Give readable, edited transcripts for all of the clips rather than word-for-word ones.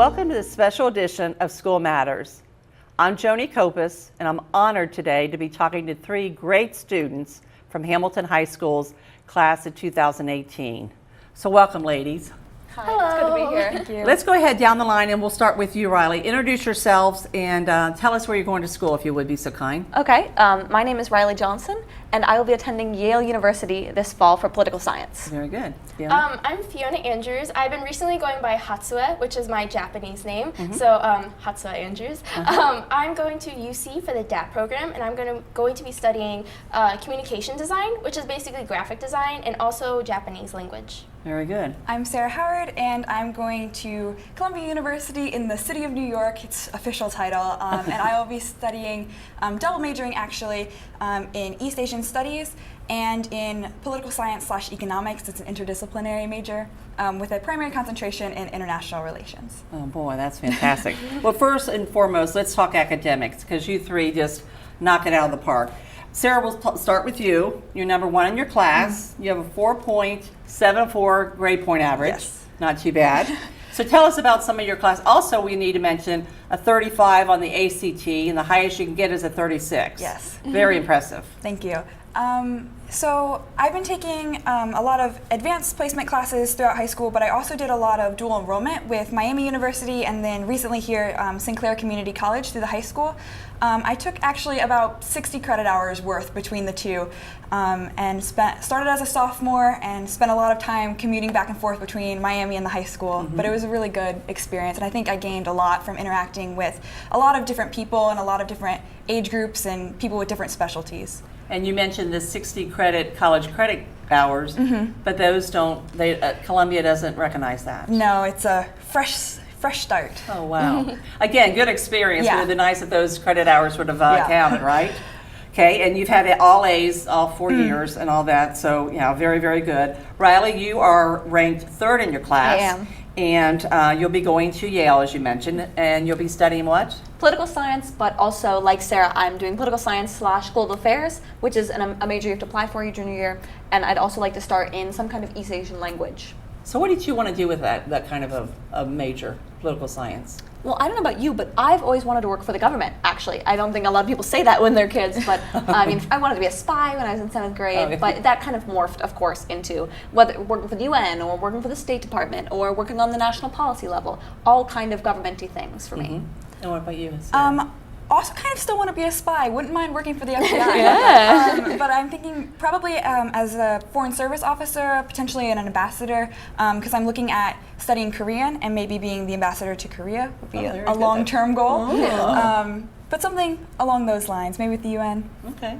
Welcome to this special edition of School Matters. I'm Joni Kopis, and I'm honored today to be talking to three great students from Hamilton High School's class of 2018. So welcome, ladies. Hi, Hello. it's good to be here. Thank you. Let's go ahead down the line, and we'll start with you, Riley. Introduce yourselves and tell us where you're going to school, if you would be so kind. Okay, my name is Riley Johnson, and I will be attending Yale University this fall for political science. Very good. Fiona? I'm Fiona Andrews. I've been recently going by Hatsue, which is my Japanese name. So Hatsue Andrews. I'm going to UC for the DAP program, and I'm going to be studying communication design, which is basically graphic design, and also Japanese language. Very good. I'm Sarah Howard, and I'm going to Columbia University in the city of New York, its official title, and I will be studying, double majoring actually, in East Asian Studies and in political science / economics. It's an interdisciplinary major with a primary concentration in international relations. Oh boy, that's fantastic. Well, first and foremost, let's talk academics, because you three just knock it out of the park. Sarah, we'll start with you. You're number one in your class. You have a 4.74 grade point average. Yes. Not too bad. So tell us about some of your class. Also, we need to mention a 35 on the ACT, and the highest you can get is a 36. Yes. Very impressive. Thank you. So I've been taking a lot of advanced placement classes throughout high school, but I also did a lot of dual enrollment with Miami University and then recently here Sinclair Community College through the high school. I took actually about 60 credit hours worth between the two and started as a sophomore and spent a lot of time commuting back and forth between Miami and the high school, but it was a really good experience, and I think I gained a lot from interacting with a lot of different people and a lot of different age groups and people with different specialties. And you mentioned the 60 credit college credit hours, but those don't, Columbia doesn't recognize that. No, it's a fresh start. Oh, wow. Again, good experience. It Yeah. would have been nice if those credit hours would have counted, right? Okay, and you've had all A's all 4 years and all that, so yeah, very, very good. Riley, you are ranked third in your class. I am. And you'll be going to Yale, as you mentioned, and you'll be studying what? Political science, but also, like Sarah, I'm doing political science / global affairs, which is a major you have to apply for your junior year, and I'd also like to start in some kind of East Asian language. So what did you want to do with that kind of a major, political science? Well, I don't know about you, but I've always wanted to work for the government, actually. I don't think a lot of people say that when they're kids, but I mean, I wanted to be a spy when I was in 7th grade, but that kind of morphed, of course, into whether working for the UN or working for the State Department or working on the national policy level, all kind of government-y things for me. And what about you, Sarah? Also kind of still want to be a spy. Wouldn't mind working for the FBI. Yeah. But I'm thinking probably as a foreign service officer, potentially an ambassador, because I'm looking at studying Korean and maybe being the ambassador to Korea would be a long-term goal. But something along those lines, maybe with the UN. Okay.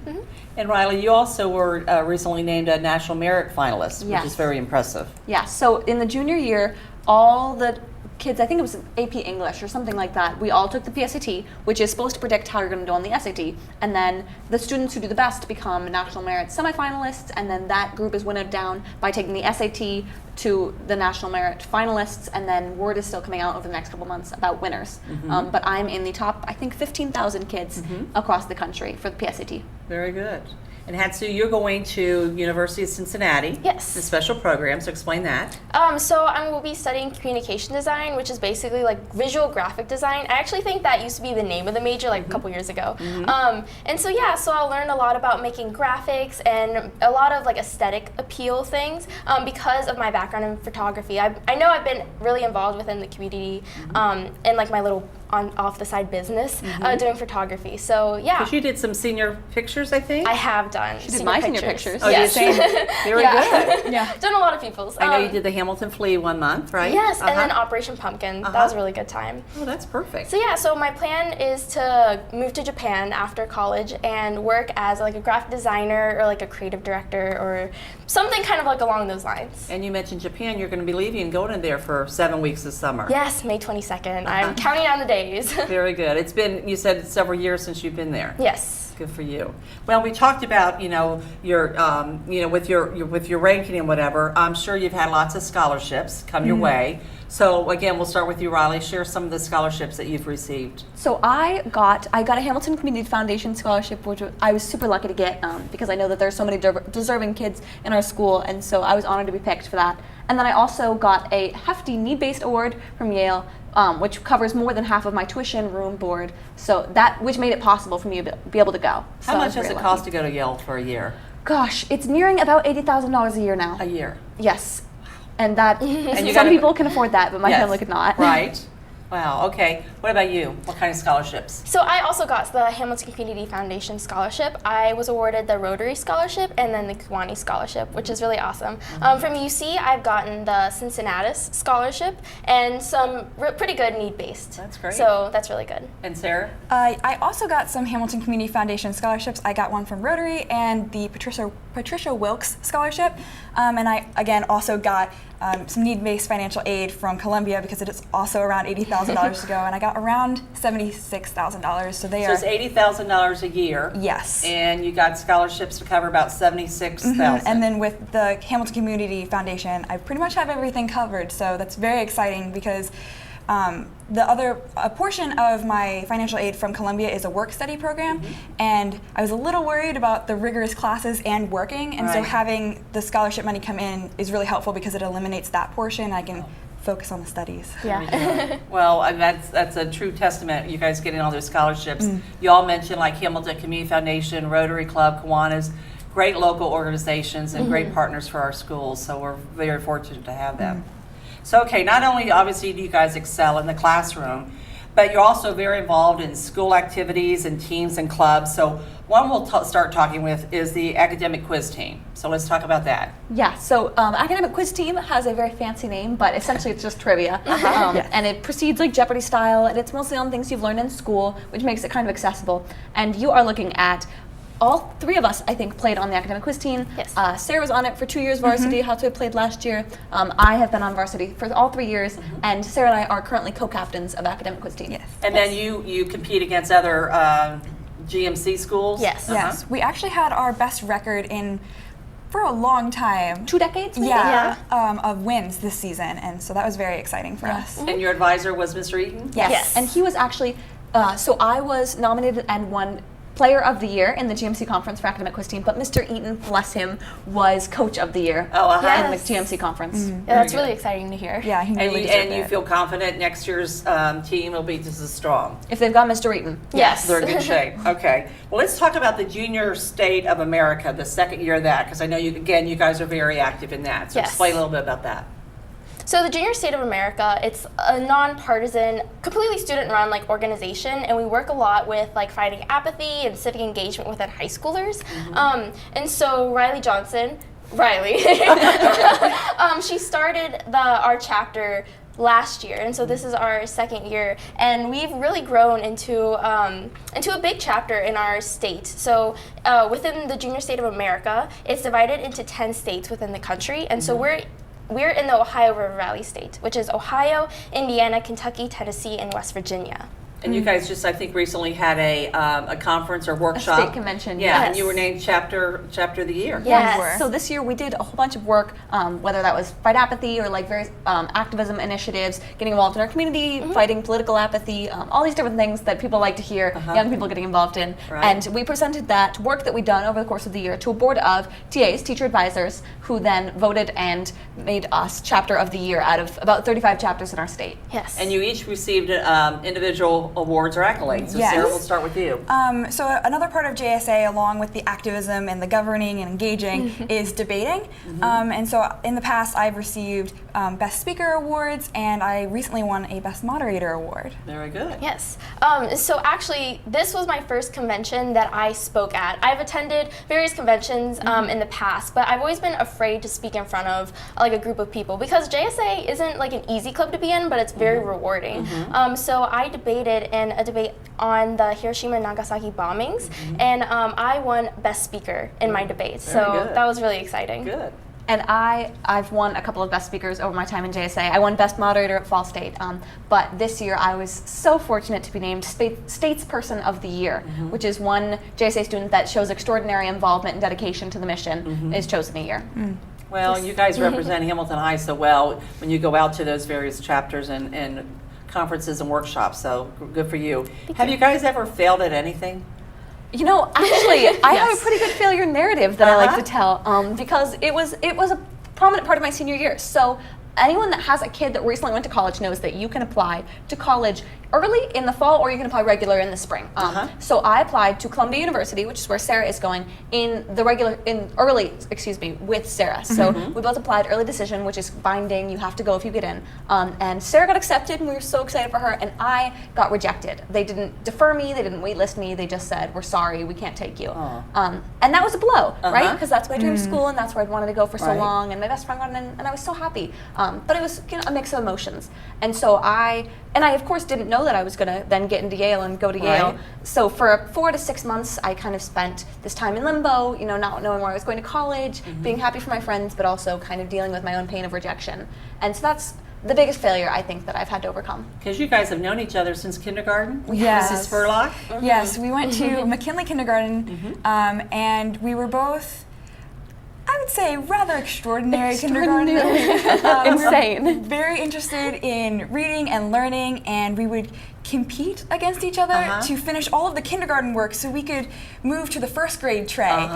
And Riley, you also were recently named a National Merit Finalist, which Yes. is very impressive. Yeah, so in the junior year, all the kids, I think it was AP English or something like that, we all took the PSAT, which is supposed to predict how you're going to do on the SAT, and then the students who do the best become National Merit semifinalists, and then that group is winnowed down by taking the SAT to the National Merit finalists, and then word is still coming out over the next couple months about winners. But I'm in the top, I think, 15,000 kids across the country for the PSAT. Very good. And Hatsu, you're going to University of Cincinnati. Yes. The special program, so explain that. So I will be studying communication design, which is basically like visual graphic design. I actually think that used to be the name of the major like a couple years ago. And so yeah, so I'll learn a lot about making graphics and a lot of like aesthetic appeal things because of my background in photography. I know I've been really involved within the community and like my little off the side business doing photography. So yeah. Because you did some senior pictures, I think? I have done. She did my senior pictures. Oh, Yes. did you? Very good. Yeah. Done a lot of people's. I know you did the Hamilton Flea 1 month, right? Yes, and then Operation Pumpkin. That was a really good time. Oh, that's perfect. So yeah, so my plan is to move to Japan after college and work as like a graphic designer or like a creative director or something kind of like along those lines. And you mentioned Japan. You're going to be leaving and going in there for 7 weeks this summer. Yes, May 22nd. I'm counting down the days. Very good. It's been, you said, several years since you've been there. Yes. Good for you. Well, we talked about, your, with your ranking and whatever. I'm sure you've had lots of scholarships come your way. So again, we'll start with you, Riley. Share some of the scholarships that you've received. So I got a Hamilton Community Foundation scholarship, which I was super lucky to get because I know that there's so many deserving kids in our school, and so I was honored to be picked for that. And then I also got a hefty need-based award from Yale which covers more than half of my tuition, room, board. So that, which made it possible for me to be able to go. So How I much was does very it lucky. cost to go to Yale for a year? Gosh, it's nearing about $80,000 a year now. A year. Yes, and that you some gotta- people can afford that, but my Yes. family could not. Right. Wow. Okay. What about you? What kind of scholarships? So I also got the Hamilton Community Foundation Scholarship. I was awarded the Rotary Scholarship and then the Kiwani Scholarship, which is really awesome. From UC, I've gotten the Cincinnatus Scholarship and some pretty good need-based. That's great. So that's really good. And Sarah? I also got some Hamilton Community Foundation scholarships. I got one from Rotary and the Patricia Wilkes Scholarship. And I, again, also got some need-based financial aid from Columbia because it is also around $80,000 to go. And I got around $76,000. So they So are, it's $80,000 a year. yes. And you got scholarships to cover about $76,000. And then with the Hamilton Community Foundation, I pretty much have everything covered. So that's very exciting because a portion of my financial aid from Columbia is a work study program, and I was a little worried about the rigorous classes and working, and so Right. having the scholarship money come in is really helpful because it eliminates that portion. I can focus on the studies. Yeah. Well, and that's a true testament. You guys getting all those scholarships. You all mentioned like Hamilton Community Foundation, Rotary Club, Kiwanis, great local organizations and great partners for our schools. So we're very fortunate to have them. So, okay, not only obviously do you guys excel in the classroom, but you're also very involved in school activities and teams and clubs. So one we'll start talking with is the academic quiz team. So let's talk about that. Yeah, so Academic Quiz Team has a very fancy name, but essentially it's just trivia. And it proceeds like Jeopardy style, and it's mostly on things you've learned in school, which makes it kind of accessible. And you are looking at all three of us, I think, played on the academic quiz team. Yes. Sarah was on it for 2 years varsity. Hatsuei played last year. I have been on varsity for all 3 years, and Sarah and I are currently co-captains of academic quiz team. Yes. And then you compete against other GMC schools? Yes. Yes, we actually had our best record for a long time. 2 decades, maybe? Yeah, of wins this season, and so that was very exciting for us. And your advisor was Mr. Eaton? Yes. Yes. And he was actually, so I was nominated and won Player of the Year in the GMC conference for academic quiz team, but Mr. Eaton, bless him, was Coach of the Year Oh, uh-huh. in the Yes. GMC conference. Yeah, that's Very really good. exciting to hear. Yeah, he And really you, deserved and you it. feel confident next year's team will be just as strong? If they've got Mr. Eaton. Yes. They're in good shape. Okay. Well, let's talk about the Junior State of America, the second year of that, because I know you guys are very active in that. So Yes. explain a little bit about that. So the Junior State of America, it's a nonpartisan, completely student-run like organization, and we work a lot with like fighting apathy and civic engagement within high schoolers. And so Riley Johnson, she started our chapter last year, and so this is our second year, and we've really grown into a big chapter in our state. So within the Junior State of America, it's divided into 10 states within the country, and so we're in the Ohio River Valley state, which is Ohio, Indiana, Kentucky, Tennessee, and West Virginia. And you guys just, I think, recently had a conference or workshop. state convention, Yeah, and yes. you were named chapter of the year. Yes. were. So this year we did a whole bunch of work, whether that was fight apathy or like various activism initiatives, getting involved in our community, fighting political apathy, all these different things that people like to hear young people getting involved in. Right. And we presented that work that we'd done over the course of the year to a board of TAs, teacher advisors, who then voted and made us chapter of the year out of about 35 chapters in our state. Yes. And you each received individual awards or accolades. So Yes. Sarah, we'll start with you. So another part of JSA, along with the activism and the governing and engaging, is debating. And so in the past, I've received Best Speaker awards, and I recently won a Best Moderator award. Very good. Yes. So actually, this was my first convention that I spoke at. I've attended various conventions in the past, but I've always been afraid to speak in front of like a group of people because JSA isn't like an easy club to be in, but it's very rewarding. So I debated in a debate on the Hiroshima and Nagasaki bombings, and I won Best Speaker in my debate. Very So good. that was really exciting. Good. And I've won a couple of Best Speakers over my time in JSA. I won Best Moderator at Fall State. But this year I was so fortunate to be named Statesperson of the Year, which is one JSA student that shows extraordinary involvement and dedication to the mission is chosen a year. Well, you guys represent Hamilton High so well when you go out to those various chapters and conferences and workshops, so good for you. Have you guys ever failed at anything? You know, actually, I have a Yes. pretty good failure narrative that I like to tell because it was a prominent part of my senior year. So anyone that has a kid that recently went to college knows that you can apply to college early in the fall, or you can apply regular in the spring. So I applied to Columbia University, which is where Sarah is going, early with Sarah. So we both applied early decision, which is binding. You have to go if you get in. And Sarah got accepted, and we were so excited for her. And I got rejected. They didn't defer me. They didn't waitlist me. They just said, "We're sorry, we can't take you." And that was a blow, right? Because that's my dream school, and that's where I'd wanted to go for so long. And my best friend got in, and I was so happy. But it was a mix of emotions. And so I of course didn't know that I was going to then get into Yale and go to Yale. So for 4 to 6 months, I kind of spent this time in limbo, not knowing where I was going to college, being happy for my friends, but also kind of dealing with my own pain of rejection. And so that's the biggest failure I think that I've had to overcome. Because you guys have known each other since kindergarten? Yes. Mrs. Spurlock? Yes, we went to McKinley Kindergarten, and we were both, I would say, rather extraordinary kindergarten. Insane. We were very interested in reading and learning, and we would compete against each other to finish all of the kindergarten work so we could move to the first grade tray.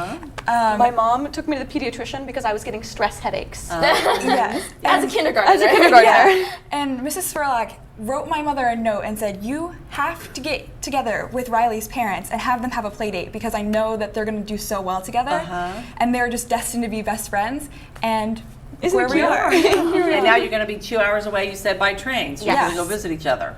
My mom took me to the pediatrician because I was getting stress headaches. Yes. As a kindergartner. Yeah. And Mrs. Spurlock wrote my mother a note and said, "You have to get together with Riley's parents and have them have a play date because I know that they're going to do so well together, and they're just destined to be best friends." And where we are. And now you're going to be 2 hours away, you said, by train, so you're going to go visit each other.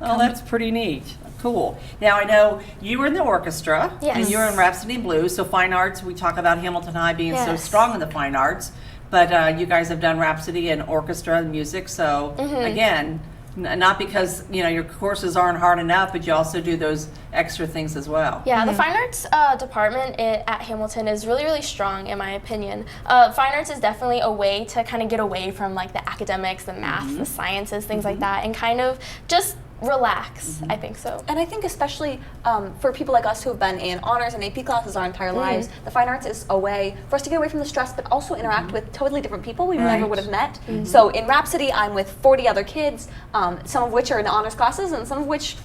Oh, that's pretty neat. Cool. Now, I know you were in the orchestra, and you were in Rhapsody in Blue, so fine arts, we talk about Hamilton High being so strong in the fine arts, but you guys have done Rhapsody and orchestra and music, so again, not because your courses aren't hard enough, but you also do those extra things as well. Yeah, the fine arts department at Hamilton is really, really strong in my opinion. Fine arts is definitely a way to kind of get away from like the academics, the math, the sciences, things like that, and kind of just relax. I think so. And I think especially for people like us who have been in honors and AP classes our entire lives, the fine arts is a way for us to get away from the stress, but also interact with totally different people we never would have met. So in Rhapsody, I'm with 40 other kids, some of which are in honors classes and some of which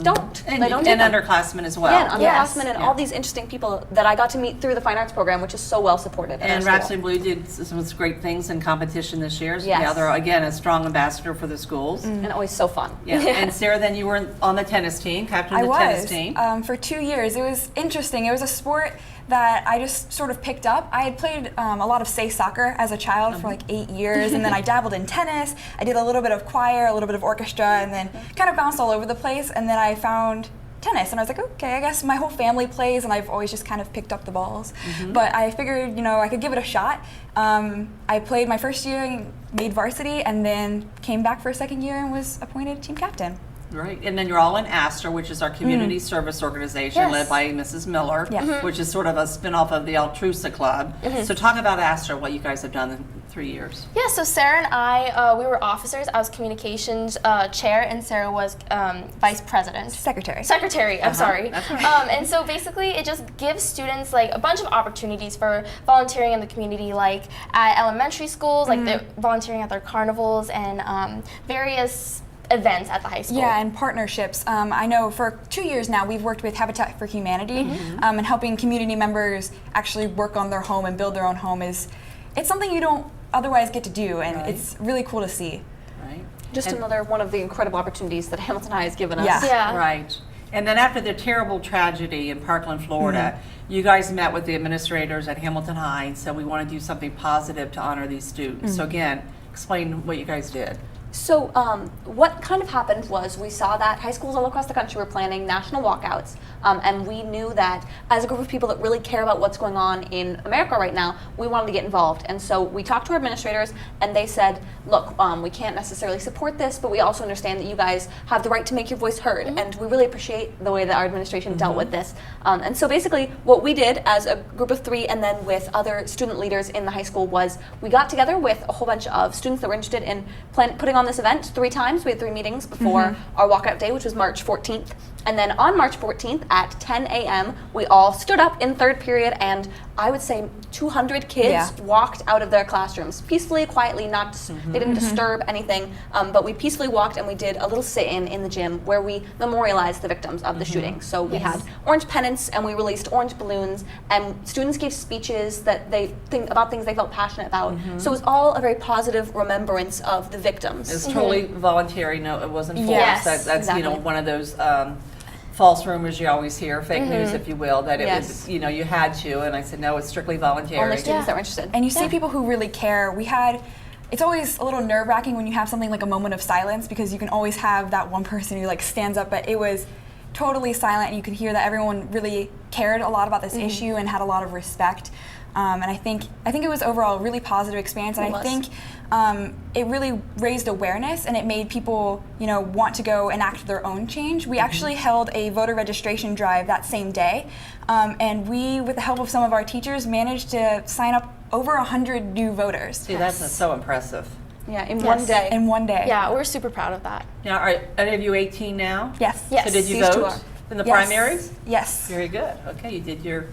don't. And, they don't and underclassmen as well. Yeah, and underclassmen and all these interesting people that I got to meet through the fine arts program, which is so well supported. And Rhapsody Blue did some great things in competition this year. Yes. Yeah, they're again a strong ambassador for the schools. And always so fun. Yeah. And Sarah, then you were on the tennis team, captain of the tennis team. For 2 years. It was interesting. It was a sport that I just sort of picked up. I had played a lot of say soccer as a child for like 8 years, and then I dabbled in tennis. I did a little bit of choir, a little bit of orchestra, and then kind of bounced all over the place. And then I found tennis, and I was like, okay, I guess my whole family plays, and I've always just kind of picked up the balls. But I figured, I could give it a shot. I played my first year and made varsity, and then came back for a second year and was appointed team captain. Right, and then you're all in ASTR, which is our community service organization led by Mrs. Miller, which is sort of a spin-off of the Altrusa Club. So talk about ASTR, what you guys have done in 3 years. Yeah, so Sarah and I, we were officers. I was communications chair, and Sarah was vice president. Secretary, I'm sorry. That's right. And so basically it just gives students like a bunch of opportunities for volunteering in the community, like at elementary schools, like they're volunteering at their carnivals and various events at the high school. Yeah, and partnerships. I know for 2 years now we've worked with Habitat for Humanity, and helping community members actually work on their home and build their own home it's something you don't otherwise get to do, and it's really cool to see. Right. Just another one of the incredible opportunities that Hamilton High has given us. Yeah. Right. And then after the terrible tragedy in Parkland, Florida, you guys met with the administrators at Hamilton High and said we want to do something positive to honor these students. So again, explain what you guys did. So what kind of happened was we saw that high schools all across the country were planning national walkouts, and we knew that as a group of people that really care about what's going on in America right now, we wanted to get involved. And so we talked to our administrators, and they said, look, we can't necessarily support this, but we also understand that you guys have the right to make your voice heard, and we really appreciate the way that our administration dealt with this. And so basically what we did as a group of 3 and then with other student leaders in the high school was we got together with a whole bunch of students that were interested in putting on this event 3 times. We had 3 meetings before our walkout day, which was March 14th. And then on March 14th at 10 a.m., we all stood up in third period, and I would say 200 kids walked out of their classrooms peacefully, quietly, they didn't disturb anything, but we peacefully walked and we did a little sit-in the gym where we memorialized the victims of the shooting. So we had orange pennants and we released orange balloons, and students gave speeches that they think about things they felt passionate about. So it was all a very positive remembrance of the victims. It's totally voluntary. No, it wasn't forced. Yes, That's exactly. one of those false rumors you always hear, fake news, if you will, that it was, you had to. And I said, no, it's strictly voluntary. Only students that were interested. And you see people who really care. It's always a little nerve-wracking when you have something like a moment of silence, because you can always have that one person who like stands up, but it was totally silent, and you could hear that everyone really cared a lot about this issue and had a lot of respect. And I think it was overall a really positive experience, and I think it really raised awareness, and it made people, want to go enact their own change. We actually held a voter registration drive that same day, and we, with the help of some of our teachers, managed to sign up over 100 new voters. See, that's so impressive. Yeah, in one day. In one day. Yeah, we're super proud of that. Now, are any of you 18 now? Yes. Yes. So did you These two vote are. in the Yes. primaries? Yes. Very good. Okay, you did your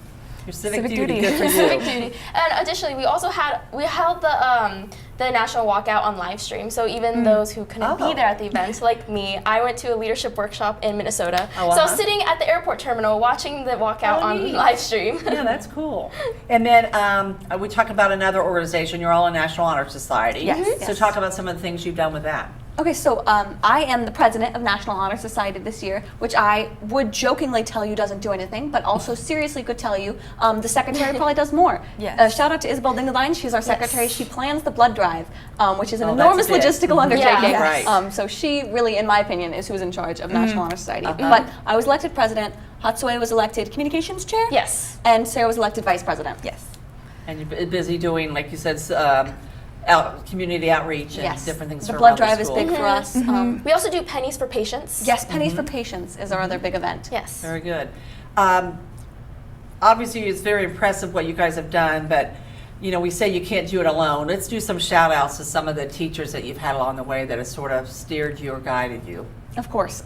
civic Civic duty. duty. Good for you. Civic duty. And additionally, we held the national walkout on live stream. So even those who couldn't be there at the event, like me, I went to a leadership workshop in Minnesota. Oh, So I was sitting at the airport terminal watching the walkout on neat. live stream. Yeah, that's cool. And then we talk about another organization. You're all in National Honor Society. Yes. So talk about some of the things you've done with that. Okay, so I am the president of National Honor Society this year, which I would jokingly tell you doesn't do anything, but also seriously could tell you the secretary probably does more. Yes. Shout out to Isabel Dingeline, she's our secretary. She plans the blood drive, which is an Oh, enormous that's big. logistical undertaking. Yeah. Right. So she really, in my opinion, is who's in charge of National Honor Society. But I was elected president, Hatsue was elected communications chair, Yes. and Sarah was elected vice president. Yes. And you're busy doing, like you said, community outreach and different things The for blood around drive the is school. big for us. We also do pennies for patients. Yes, Pennies for Patients is our other big event. Yes. Very good. Obviously, it's very impressive what you guys have done, but we say you can't do it alone. Let's do some shout outs to some of the teachers that you've had along the way that have sort of steered you or guided you. Of course.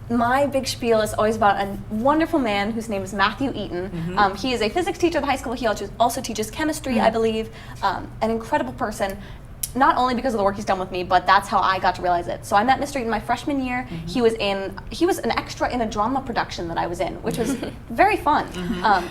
My big spiel is always about a wonderful man whose name is Matthew Eaton. He is a physics teacher at the high school. He also teaches chemistry, I believe. An incredible person. Not only because of the work he's done with me, but that's how I got to realize it. So I met Mr. Eaton my freshman year. He was an extra in a drama production that I was in, which was very fun.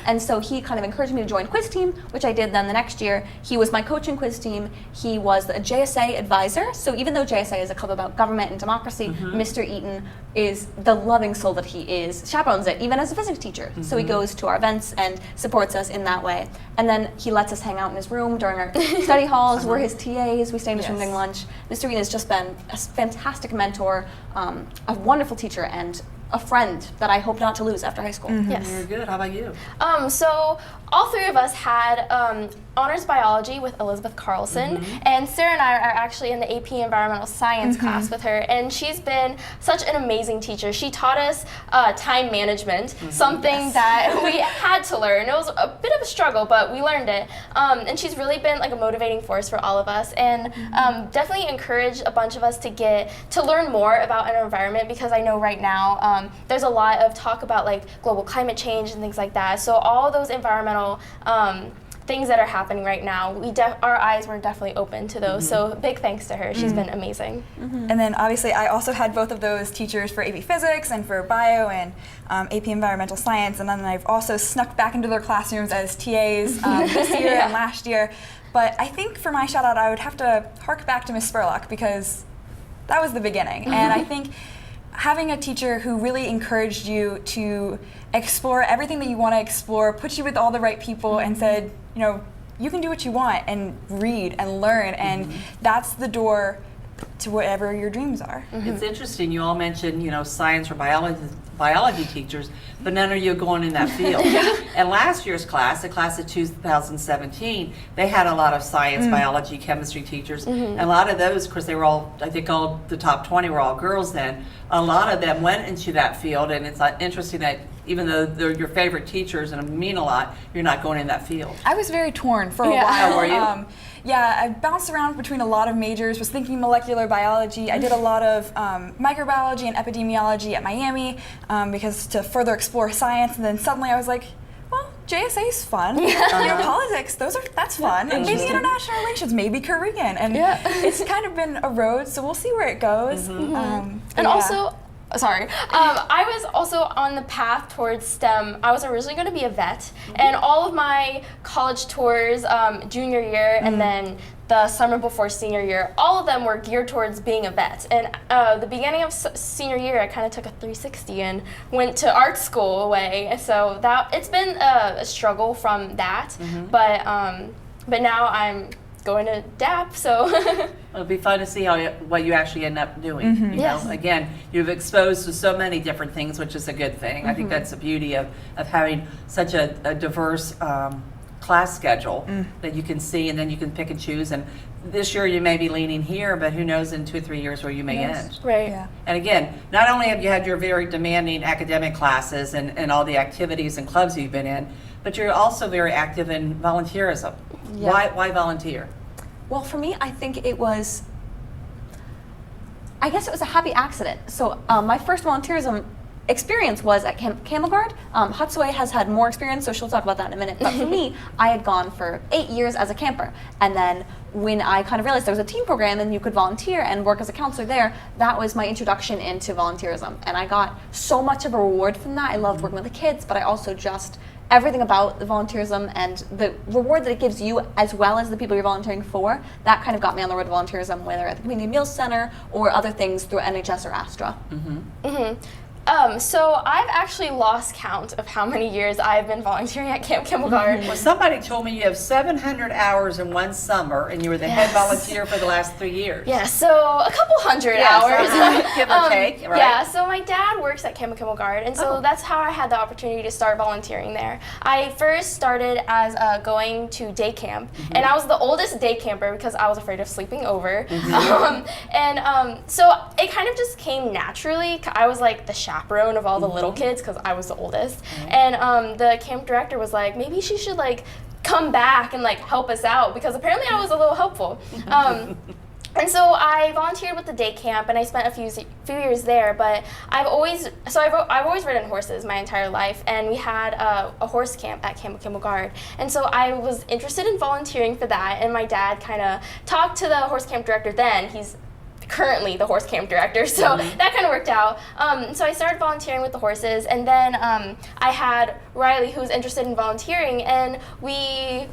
And so he kind of encouraged me to join quiz team, which I did then the next year. He was my coach in quiz team. He was a JSA advisor. So even though JSA is a club about government and democracy, Mr. Eaton is the loving soul that he is, chaperones it, even as a physics teacher. So he goes to our events and supports us in that way. And then he lets us hang out in his room during our study halls. We're his TAs. We stay in his room during lunch. Mr. Eaton has just been a fantastic mentor, a wonderful teacher, and a friend that I hope not to lose after high school. Yes. Very good. How about you? So all three of us had honors biology with Elizabeth Carlson, and Sarah and I are actually in the AP Environmental Science class with her, and she's been such an amazing teacher. She taught us time management, something that we had to learn. It was a bit of a struggle, but we learned it, and she's really been like a motivating force for all of us, and definitely encouraged a bunch of us to learn more about our environment, because I know right now there's a lot of talk about like global climate change and things like that. So all those environmental things that are happening right now, our eyes were definitely open to those. So big thanks to her. She's been amazing. And then obviously I also had both of those teachers for AP Physics and for Bio and AP Environmental Science, and then I've also snuck back into their classrooms as TAs this year and last year. But I think for my shout out I would have to hark back to Miss Spurlock, because that was the beginning. And I think having a teacher who really encouraged you to explore everything that you want to explore, put you with all the right people, and said, you can do what you want and read and learn, and that's the door to whatever your dreams are. It's interesting. You all mentioned, science or biology teachers, but none of you are going in that field. And last year's class, the class of 2017, they had a lot of science, biology, chemistry teachers. And a lot of those, of course, they were all, I think all the top 20 were all girls then. A lot of them went into that field, and it's interesting that even though they're your favorite teachers and mean a lot, you're not going in that field? I was very torn for a Yeah. while. Oh, were you? Yeah, I bounced around between a lot of majors, was thinking molecular biology. I did a lot of microbiology and epidemiology at Miami because to further explore science, and then suddenly I was like, well, JSA is fun. Politics, that's fun. And maybe international relations, maybe Korean. And it's kind of been a road, so we'll see where it goes. And also, sorry, I was also on the path towards STEM. I was originally going to be a vet, and all of my college tours, junior year and then the summer before senior year, all of them were geared towards being a vet. And the beginning of senior year, I kind of took a 360 and went to art school away. So it's been a struggle from that, but now I'm going to DAP, so. It'll be fun to see what you actually end up doing. You Yes. know, again, you've exposed to so many different things, which is a good thing. I think that's the beauty of having such a diverse class schedule that you can see, and then you can pick and choose. And this year you may be leaning here, but who knows in 2 or 3 years where you may end. Right. Yeah. And again, not only have you had your very demanding academic classes and all the activities and clubs you've been in, but you're also very active in volunteerism. Yeah. Why volunteer? Well, for me, I think it was a happy accident. So my first volunteerism experience was at Camel Guard. Hatsue has had more experience, so she'll talk about that in a minute. But for me, I had gone for 8 years as a camper. And then when I kind of realized there was a team program and you could volunteer and work as a counselor there, that was my introduction into volunteerism. And I got so much of a reward from that. I loved working with the kids, but I also just everything about the volunteerism and the reward that it gives you as well as the people you're volunteering for, that kind of got me on the road to volunteerism, whether at the Community Meals Center or other things through NHS or Astra. So I've actually lost count of how many years I've been volunteering at Camp Camel Guard. Well, somebody told me you have 700 hours in one summer, and you were the head volunteer for the last 3 years. Yeah, so a couple hundred hours. Give or take, right? Yeah, so my dad works at Camel Camel Guard, and so that's how I had the opportunity to start volunteering there. I first started as going to day camp, and I was the oldest day camper because I was afraid of sleeping over. So it kind of just came naturally. I was like the chaperone of all the little kids because I was the oldest. And the camp director was like, maybe she should like come back and like help us out because apparently I was a little helpful. And so I volunteered with the day camp, and I spent a few years there. But I've always ridden horses my entire life, and we had a horse camp at Camel Guard. And so I was interested in volunteering for that. And my dad kind of talked to the horse camp director then. He's currently the horse camp director, so that kind of worked out. So I started volunteering with the horses, and then I had Riley, who was interested in volunteering, and we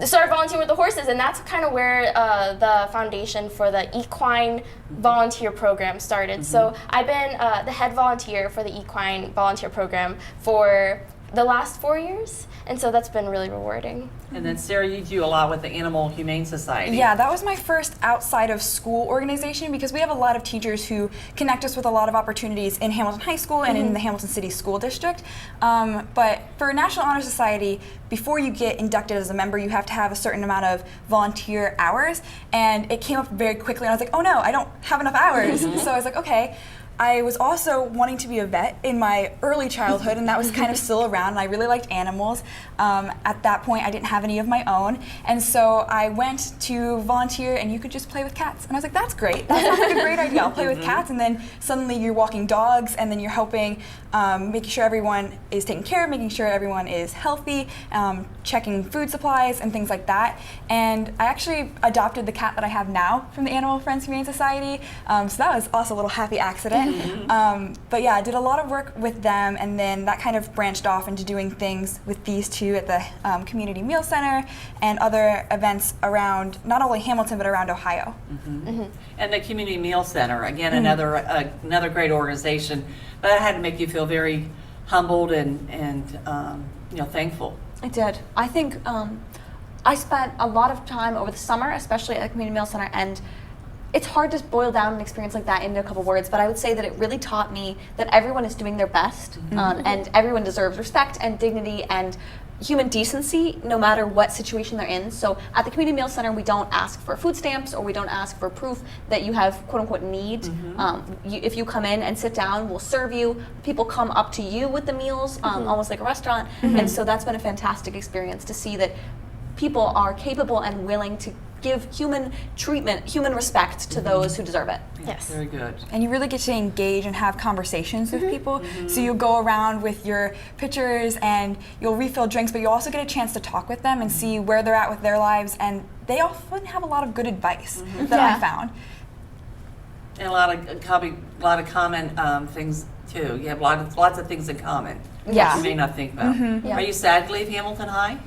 started volunteering with the horses, and that's kind of where the foundation for the equine volunteer program started. So I've been the head volunteer for the equine volunteer program for the last 4 years, and so that's been really rewarding. And then Sarah, you do a lot with the Animal Humane Society. Yeah, that was my first outside of school organization because we have a lot of teachers who connect us with a lot of opportunities in Hamilton High School and in the Hamilton City School District. But for National Honor Society, before you get inducted as a member, you have to have a certain amount of volunteer hours, and it came up very quickly, and I was like, oh no, I don't have enough hours. So I was like, okay. I was also wanting to be a vet in my early childhood, and that was kind of still around, and I really liked animals. At that point, I didn't have any of my own, and so I went to volunteer, and you could just play with cats. And I was like, that's great. That sounds like a great idea. I'll play with cats, and then suddenly you're walking dogs, and then you're helping making sure everyone is taken care of, making sure everyone is healthy, checking food supplies, and things like that. And I actually adopted the cat that I have now from the Animal Friends Humane Society, so that was also a little happy accident. But yeah, I did a lot of work with them, and then that kind of branched off into doing things with these two at the Community Meal Center and other events around not only Hamilton but around Ohio. And the Community Meal Center, again, another great organization. But that had to make you feel very humbled and thankful. It did. I think I spent a lot of time over the summer, especially at the Community Meal Center, and it's hard to boil down an experience like that into a couple words, but I would say that it really taught me that everyone is doing their best, and everyone deserves respect and dignity, and human decency no matter what situation they're in. So at the community meal center, we don't ask for food stamps or we don't ask for proof that you have quote unquote need. If you come in and sit down, we'll serve you. People come up to you with the meals, almost like a restaurant. And so that's been a fantastic experience to see that people are capable and willing to give human treatment, human respect to those who deserve it. Yes. Very good. And you really get to engage and have conversations with people. So you go around with your pitchers and you'll refill drinks, but you also get a chance to talk with them and see where they're at with their lives. And they often have a lot of good advice that I found. And a lot of common things too. You have lots of things in common. Yes. You may not think about. Yeah. Are you sad to leave Hamilton High?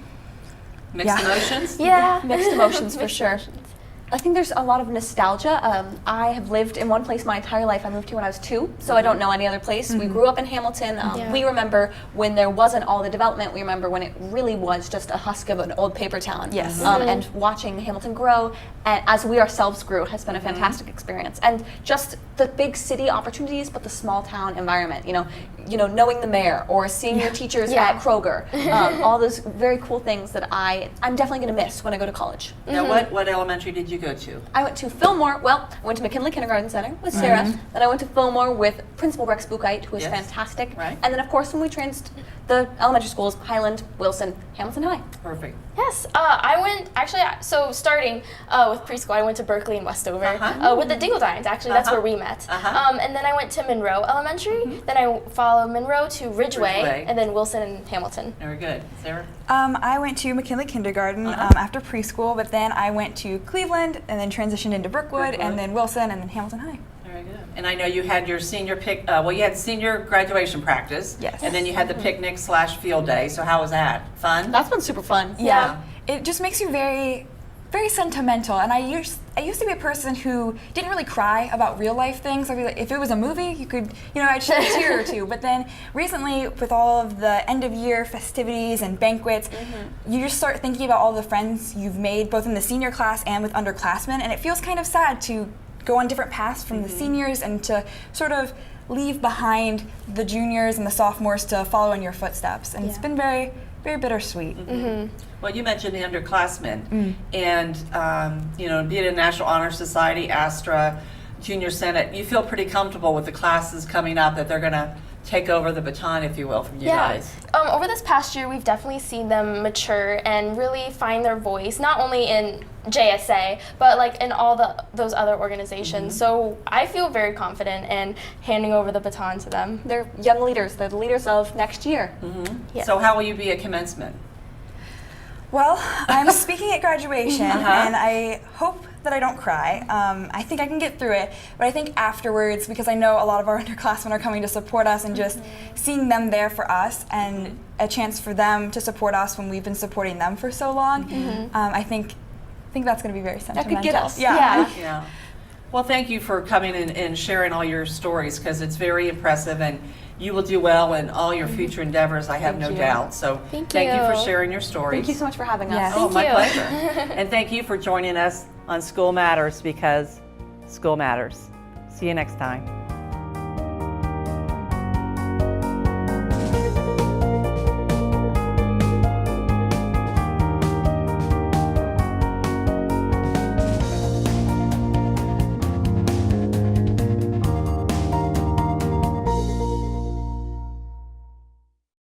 Mixed emotions? Yeah. Mixed emotions for sure. I think there's a lot of nostalgia. I have lived in one place my entire life. I moved here when I was 2, so I don't know any other place. We grew up in Hamilton. We remember when there wasn't all the development. We remember when it really was just a husk of an old paper town. Yes. And watching Hamilton grow, and as we ourselves grew, has been a fantastic experience. And just the big city opportunities, but the small town environment. You know, knowing the mayor or seeing your teachers at Kroger. All those very cool things that I'm definitely going to miss when I go to college. Now, what elementary did you go to? I went to Fillmore. Well, I went to McKinley Kindergarten Center with Sarah. Then I went to Fillmore with Principal Rex Bukite, who was fantastic. Right. And then, of course, when we transed the elementary schools, Highland, Wilson, Hamilton High. Perfect. Yes, I went so starting with preschool, I went to Berkeley and Westover with the Dingledines. Actually, that's where we met. And then I went to Monroe Elementary. Then I followed Monroe to Ridgeway, and then Wilson and Hamilton. Very good. Sarah? I went to McKinley Kindergarten after preschool, but then I went to Cleveland and then transitioned into Brookwood and then Wilson and then Hamilton High. Very good. And I know you had your senior you had senior graduation practice. Yes. And then you had the picnic / field day. So how was that? Fun? That's been super fun. Yeah. It just makes you very, very sentimental. And I used to be a person who didn't really cry about real life things. I'd be like, if it was a movie, you could, I'd shed a tear or two. But then recently, with all of the end of year festivities and banquets, you just start thinking about all the friends you've made, both in the senior class and with underclassmen. And it feels kind of sad to go on different paths from the seniors and to sort of leave behind the juniors and the sophomores to follow in your footsteps. And it's been very, very bittersweet. Well, you mentioned the underclassmen, and being in National Honor Society, Astra, Junior Senate, you feel pretty comfortable with the classes coming up that they're going to take over the baton, if you will, from you guys. Over this past year, we've definitely seen them mature and really find their voice, not only in JSA, but like in all those other organizations. So I feel very confident in handing over the baton to them. They're young leaders. They're the leaders of next year. Yeah. So how will you be at commencement? Well, I'm speaking at graduation, and I hope that I don't cry. I think I can get through it, but I think afterwards, because I know a lot of our underclassmen are coming to support us, and just seeing them there for us and a chance for them to support us when we've been supporting them for so long, I think that's going to be very sentimental. That could get us. Yeah. Well, thank you for coming in and sharing all your stories, because it's very impressive, and you will do well in all your future endeavors, I have no doubt. So Thank you for you. sharing your stories. Thank you so much for having us. Yes. Oh, my Thank you. pleasure. And thank you for joining us on School Matters, because School Matters. See you next time.